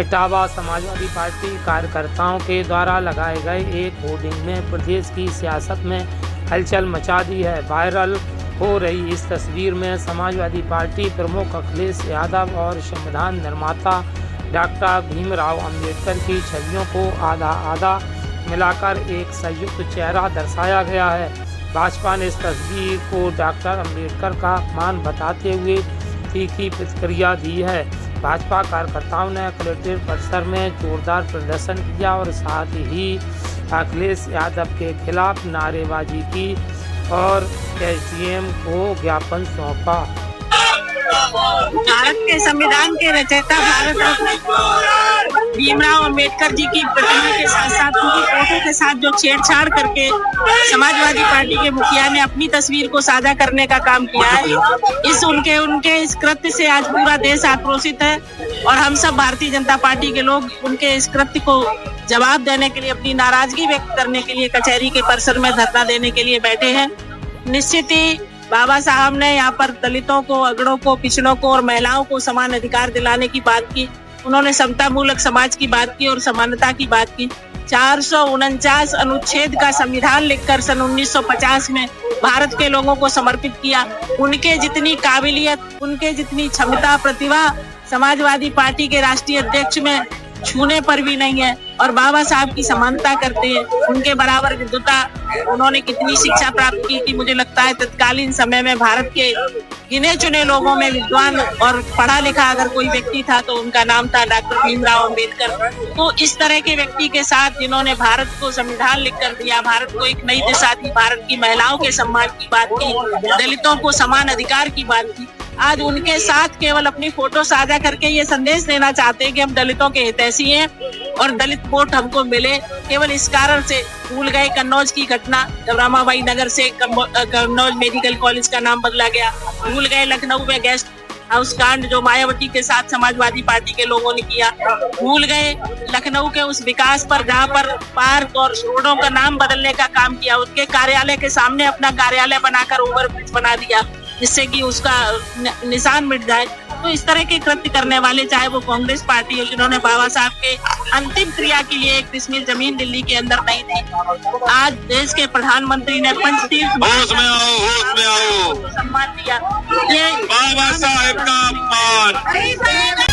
Etawah Samajwadi party कार्यकर्ताओं के द्वारा लगाए गए एक होर्डिंग ने प्रदेश की सियासत में हलचल मचा दी है। वायरल हो रही इस तस्वीर में समाजवादी पार्टी प्रमुख अखिलेश यादव और संविधान निर्माता डॉक्टर भीमराव अंबेडकर की छवियों को आधा आधा मिलाकर एक संयुक्त चेहरा दर्शाया गया है। भाजपा ने इस तस्वीर को डॉक्टर अंबेडकर का अपमान बताते हुए तीखी प्रतिक्रिया दी है। भाजपा कार्यकर्ताओं ने कलेक्ट्रेट परिसर में जोरदार प्रदर्शन किया और साथ ही अखिलेश यादव के खिलाफ नारेबाजी की और एसडीएम को ज्ञापन सौंपा। भारत के संविधान के रचयिता भारत रत्न भीमराव अंबेडकर जी की प्रतिमा के साथ साथ उनकी फोटो के साथ जो छेड़छाड़ करके समाजवादी पार्टी के मुखिया ने अपनी तस्वीर को साझा करने का काम किया है। उनके इस कृत्य से आज पूरा देश आक्रोशित है और हम सब भारतीय जनता पार्टी के लोग उनके इस कृत्य को जवाब देने के लिए, अपनी नाराजगी व्यक्त करने के लिए कचहरी के परिसर में धरना देने के लिए बैठे हैं। निश्चित ही बाबा साहब ने यहाँ पर दलितों को, अगड़ों को, पिछड़ों को और महिलाओं को समान अधिकार दिलाने की बात की। उन्होंने समता मूलक समाज की बात की और समानता की बात की। 449 अनुच्छेद का संविधान लिखकर सन 1950 में भारत के लोगों को समर्पित किया। उनके जितनी काबिलियत, उनके जितनी क्षमता, प्रतिभा समाजवादी पार्टी के राष्ट्रीय अध्यक्ष में छूने पर भी नहीं है और बाबा साहब की समानता करते हैं। उनके बराबर विद्वता, उन्होंने कितनी शिक्षा प्राप्त की थी। मुझे लगता है तत्कालीन समय में भारत के गिने चुने लोगों में विद्वान और पढ़ा लिखा अगर कोई व्यक्ति था तो उनका नाम था डॉक्टर भीमराव अंबेडकर। तो इस तरह के व्यक्ति के साथ जिन्होंने भारत को संविधान लिख कर दिया, भारत को एक नई दिशा दी, भारत की महिलाओं के सम्मान की बात की, दलितों को समान अधिकार की बात की, आज उनके साथ केवल अपनी फोटो साझा करके ये संदेश देना चाहते हैं कि हम दलितों के हितैषी हैं और दलित वोट हमको मिले। केवल इस कारण से भूल गए कन्नौज की घटना, जब रामाबाई नगर से कन्नौज मेडिकल कॉलेज का नाम बदला गया। भूल गए लखनऊ में गेस्ट हाउस कांड जो मायावती के साथ समाजवादी पार्टी के लोगों ने किया। भूल गए लखनऊ के उस विकास पर जहाँ पर पार्क और रोडों का नाम बदलने का काम किया। उनके कार्यालय के सामने अपना कार्यालय बनाकर ओवरब्रिज बना दिया जिससे कि उसका निशान मिट जाए। तो इस तरह के कृत्य करने वाले, चाहे वो कांग्रेस पार्टी हो जिन्होंने बाबा साहब के अंतिम क्रिया के लिए एक डिसमिल जमीन दिल्ली के अंदर नहीं दी, आज देश के प्रधानमंत्री ने पंचतीर्थ सम्मान दिया। ये बाबा साहब का अपमान।